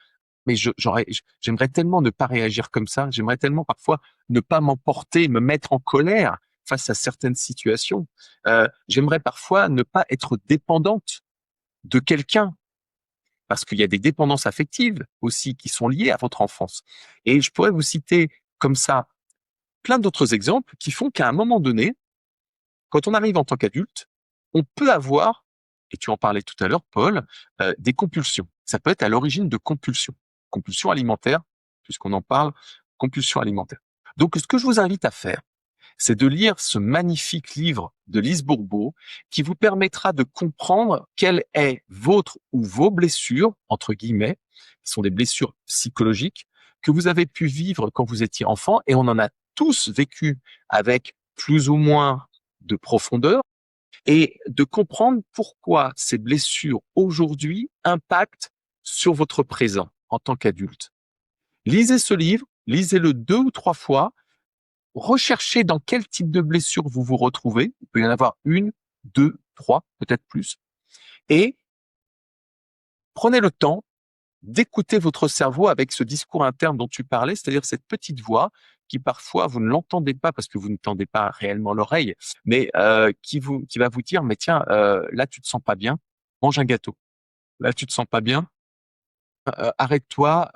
mais j'aimerais tellement ne pas réagir comme ça, j'aimerais tellement parfois ne pas m'emporter, me mettre en colère face à certaines situations. J'aimerais parfois ne pas être dépendante de quelqu'un parce qu'il y a des dépendances affectives aussi qui sont liées à votre enfance. Et je pourrais vous citer comme ça plein d'autres exemples qui font qu'à un moment donné, quand on arrive en tant qu'adulte, on peut avoir, et tu en parlais tout à l'heure, Paul, des compulsions. Ça peut être à l'origine de compulsions. Compulsions alimentaires, puisqu'on en parle, compulsions alimentaires. Donc, ce que je vous invite à faire, c'est de lire ce magnifique livre de Lise Bourbeau qui vous permettra de comprendre quelle est votre ou vos blessures, entre guillemets, qui sont des blessures psychologiques, que vous avez pu vivre quand vous étiez enfant, et on en a tous vécu avec plus ou moins de profondeur, et de comprendre pourquoi ces blessures aujourd'hui impactent sur votre présent en tant qu'adulte. Lisez ce livre, lisez-le 2 ou 3 fois, recherchez dans quel type de blessure vous vous retrouvez. Il peut y en avoir 1, 2, 3, peut-être plus. Et prenez le temps d'écouter votre cerveau avec ce discours interne dont tu parlais, c'est-à-dire cette petite voix qui parfois vous ne l'entendez pas parce que vous ne tendez pas réellement l'oreille, mais qui va vous dire mais tiens là tu te sens pas bien, mange un gâteau. Là tu te sens pas bien, arrête-toi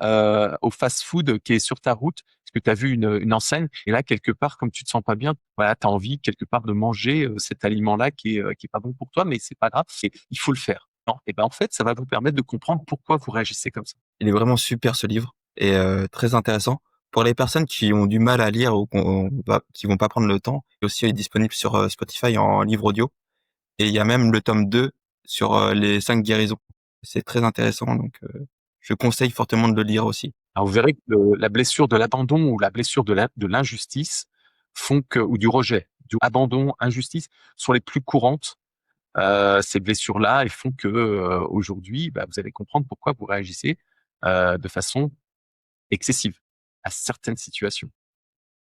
au fast-food qui est sur ta route parce que tu as vu une enseigne et là quelque part comme tu te sens pas bien, voilà, tu as envie quelque part de manger cet aliment-là qui est pas bon pour toi, mais c'est pas grave, il faut le faire. Non, et ben en fait, ça va vous permettre de comprendre pourquoi vous réagissez comme ça. il est vraiment super ce livre et très intéressant. Pour les personnes qui ont du mal à lire ou qui vont pas prendre le temps, il est aussi disponible sur Spotify en livre audio et il y a même le tome 2 sur les 5 guérisons. C'est très intéressant donc je conseille fortement de le lire aussi. Alors vous verrez que la blessure de l'abandon ou la blessure de l'injustice font que, ou du rejet, du abandon, injustice, sont les plus courantes. Ces blessures-là, elles font que aujourd'hui, bah, vous allez comprendre pourquoi vous réagissez de façon excessive à certaines situations.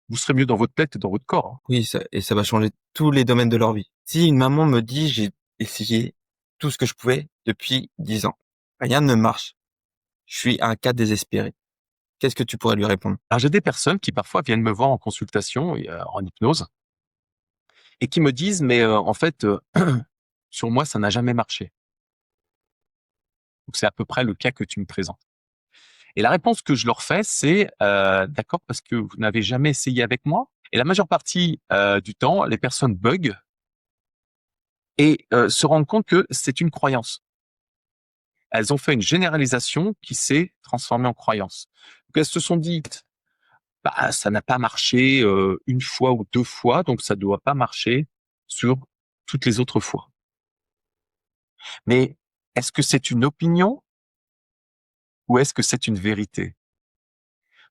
Vous serez mieux dans votre tête et dans votre corps, hein. Oui, ça va changer tous les domaines de leur vie. Si une maman me dit: «J'ai essayé tout ce que je pouvais depuis 10 ans, rien ne marche, je suis un cas désespéré», qu'est-ce que tu pourrais lui répondre? Alors j'ai des personnes qui parfois viennent me voir en consultation et en hypnose et qui me disent mais en fait sur moi ça n'a jamais marché. Donc c'est à peu près le cas que tu me présentes. Et la réponse que je leur fais, c'est d'accord parce que vous n'avez jamais essayé avec moi. Et la majeure partie du temps, les personnes bug et se rendre compte que c'est une croyance. Elles ont fait une généralisation qui s'est transformée en croyance. Donc elles se sont dites, bah, ça n'a pas marché une fois ou deux fois, donc ça ne doit pas marcher sur toutes les autres fois. Mais est-ce que c'est une opinion ou est-ce que c'est une vérité?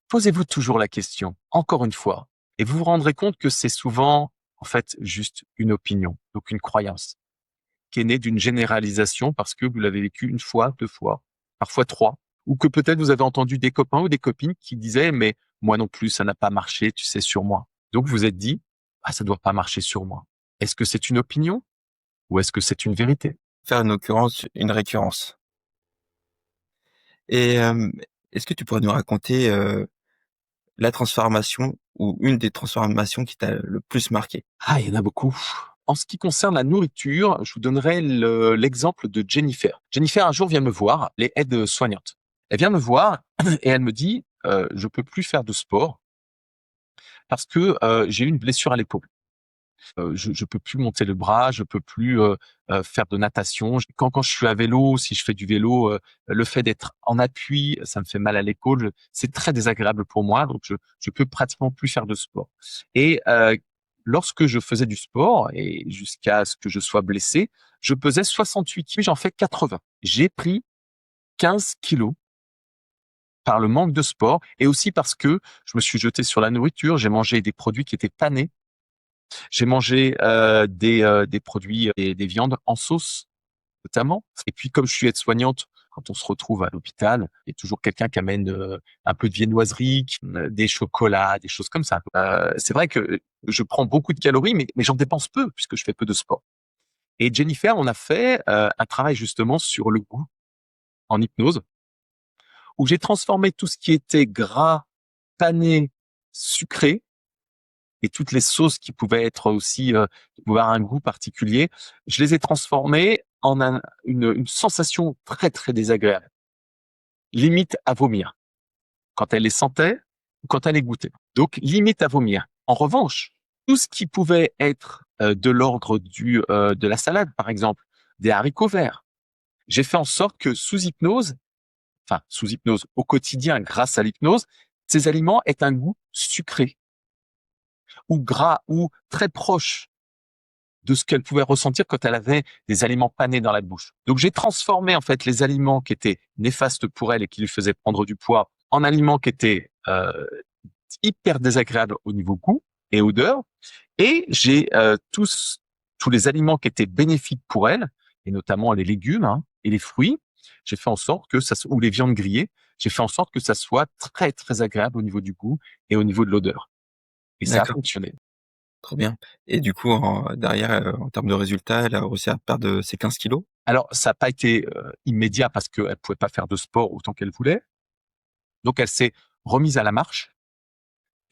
Posez-vous toujours la question, encore une fois, et vous vous rendrez compte que c'est souvent, en fait, juste une opinion, donc une croyance, qui est née d'une généralisation parce que vous l'avez vécu une fois, deux fois, parfois trois, ou que peut-être vous avez entendu des copains ou des copines qui disaient, mais moi non plus, ça n'a pas marché, tu sais, sur moi. Donc vous vous êtes dit, ah, ça doit pas marcher sur moi. Est-ce que c'est une opinion ou est-ce que c'est une vérité? Faire une occurrence, une récurrence. Et est-ce que tu pourrais nous raconter la transformation ou une des transformations qui t'a le plus marqué? Ah, il y en a beaucoup. En ce qui concerne la nourriture, je vous donnerai l'exemple de Jennifer. Jennifer, un jour, vient me voir, les aides soignantes. Elle vient me voir et elle me dit, je peux plus faire de sport parce que j'ai eu une blessure à l'épaule. Je peux plus monter le bras, je peux plus faire de natation. Quand je suis à vélo, si je fais du vélo, le fait d'être en appui, ça me fait mal à l'épaule. C'est très désagréable pour moi, donc je peux pratiquement plus faire de sport. Et lorsque je faisais du sport et jusqu'à ce que je sois blessé, je pesais 68 kilos, j'en fais 80. J'ai pris 15 kilos par le manque de sport et aussi parce que je me suis jeté sur la nourriture, j'ai mangé des produits qui étaient panés. J'ai mangé des produits et des viandes en sauce notamment. Et puis comme je suis aide-soignante, quand on se retrouve à l'hôpital, il y a toujours quelqu'un qui amène un peu de viennoiserie, des chocolats, des choses comme ça. C'est vrai que je prends beaucoup de calories, mais j'en dépense peu puisque je fais peu de sport. Et Jennifer, on a fait un travail justement sur le goût en hypnose, où j'ai transformé tout ce qui était gras, pané, sucré, et toutes les sauces qui pouvaient être aussi, qui pouvaient avoir un goût particulier, je les ai transformées en une sensation très, très désagréable, limite à vomir, quand elle les sentait ou quand elle les goûtait. Donc, limite à vomir. En revanche, tout ce qui pouvait être de l'ordre de la salade, par exemple, des haricots verts, j'ai fait en sorte que sous hypnose, au quotidien, grâce à l'hypnose, ces aliments aient un goût sucré ou gras ou très proche de ce qu'elle pouvait ressentir quand elle avait des aliments panés dans la bouche. Donc j'ai transformé en fait les aliments qui étaient néfastes pour elle et qui lui faisaient prendre du poids en aliments qui étaient hyper désagréables au niveau goût et odeur. Et j'ai tous les aliments qui étaient bénéfiques pour elle, et notamment les légumes et les fruits, j'ai fait en sorte que ou les viandes grillées, j'ai fait en sorte que ça soit très très agréable au niveau du goût et au niveau de l'odeur. Et ça a D'accord, fonctionné. trop bien. Et du coup, derrière, en termes de résultats, elle a réussi à perdre ses 15 kilos? Alors, ça n'a pas été immédiat parce qu'elle pouvait pas faire de sport autant qu'elle voulait. Donc, elle s'est remise à la marche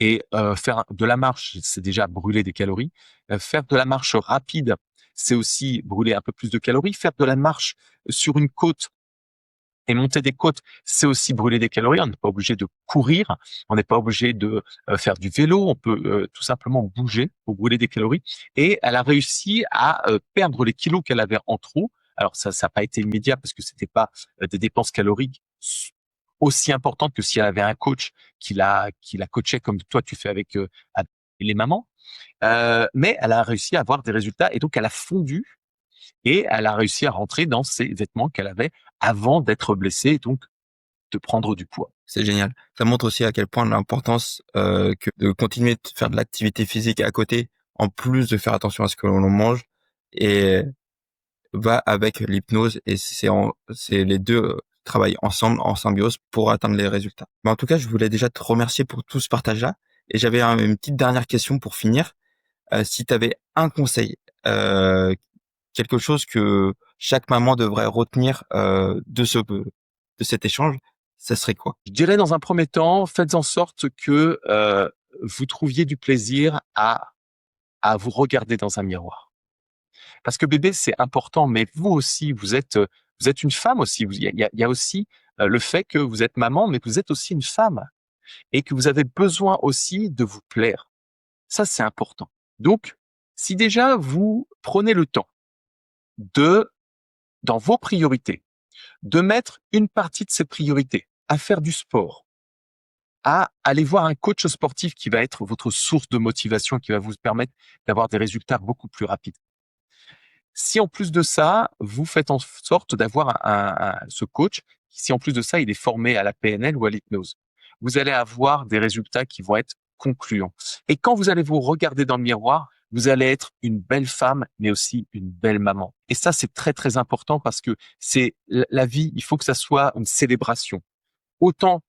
et faire de la marche, c'est déjà brûler des calories. Faire de la marche rapide, c'est aussi brûler un peu plus de calories. Faire de la marche sur une côte et monter des côtes, c'est aussi brûler des calories. On n'est pas obligé de courir, on n'est pas obligé de faire du vélo. On peut tout simplement bouger pour brûler des calories. Et elle a réussi à perdre les kilos qu'elle avait en trop. Alors ça n'a pas été immédiat parce que c'était pas des dépenses caloriques aussi importantes que si elle avait un coach qui la coachait comme toi tu fais avec les mamans. Mais elle a réussi à avoir des résultats et donc elle a fondu et elle a réussi à rentrer dans ses vêtements qu'elle avait avant d'être blessée et donc de prendre du poids. C'est génial. Ça montre aussi à quel point l'importance que de continuer de faire de l'activité physique à côté, en plus de faire attention à ce que l'on mange, et va avec l'hypnose. Et c'est les deux travaillent ensemble en symbiose pour atteindre les résultats. Mais en tout cas, je voulais déjà te remercier pour tout ce partage-là. Et j'avais une petite dernière question pour finir. Si tu avais un conseil, quelque chose que chaque maman devrait retenir de cet échange, ça serait quoi? Je dirais dans un premier temps, faites en sorte que vous trouviez du plaisir à vous regarder dans un miroir. Parce que bébé, c'est important, mais vous aussi, vous êtes une femme aussi. Il y a aussi le fait que vous êtes maman, mais que vous êtes aussi une femme et que vous avez besoin aussi de vous plaire. Ça, c'est important. Donc, si déjà vous prenez le temps dans vos priorités, de mettre une partie de ces priorités à faire du sport, à aller voir un coach sportif qui va être votre source de motivation, qui va vous permettre d'avoir des résultats beaucoup plus rapides. Si en plus de ça, vous faites en sorte d'avoir ce coach, si en plus de ça, il est formé à la PNL ou à l'hypnose, vous allez avoir des résultats qui vont être concluants. Et quand vous allez vous regarder dans le miroir, vous allez être une belle femme, mais aussi une belle maman. Et ça, c'est très, très important parce que c'est la vie, il faut que ça soit une célébration. Autant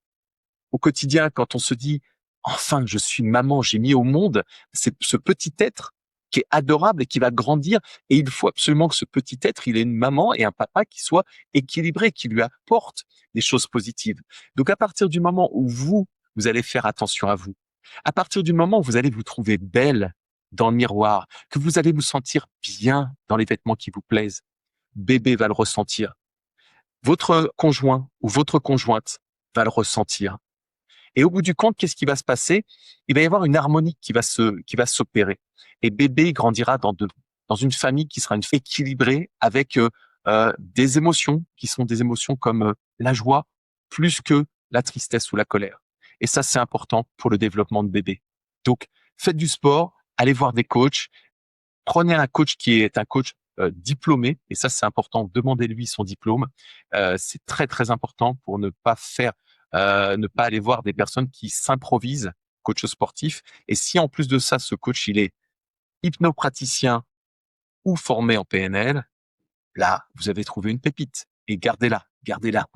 au quotidien, quand on se dit, enfin, je suis maman, j'ai mis au monde ce petit être qui est adorable et qui va grandir. Et il faut absolument que ce petit être, il ait une maman et un papa qui soient équilibrés, qui lui apportent des choses positives. Donc, à partir du moment où vous allez faire attention à vous, à partir du moment où vous allez vous trouver belle dans le miroir, que vous allez vous sentir bien dans les vêtements qui vous plaisent, bébé va le ressentir. Votre conjoint ou votre conjointe va le ressentir. Et au bout du compte, qu'est-ce qui va se passer? Il va y avoir une harmonie qui va s'opérer. Et bébé grandira dans une famille qui sera équilibrée avec des émotions qui sont des émotions comme la joie plus que la tristesse ou la colère. Et ça, c'est important pour le développement de bébé. Donc, faites du sport, allez voir des coachs, prenez un coach qui est un coach diplômé, et ça c'est important, demandez-lui son diplôme. C'est très très important pour ne pas aller voir des personnes qui s'improvisent coach sportif. Et si en plus de ça, ce coach il est hypnopraticien ou formé en PNL, là vous avez trouvé une pépite. Et gardez-la, gardez-la.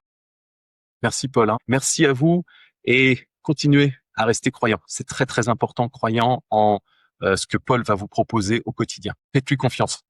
Merci Paul, hein. Merci à vous et continuez à rester croyant. C'est très très important, croyant en ce que Paul va vous proposer au quotidien. Faites-lui confiance.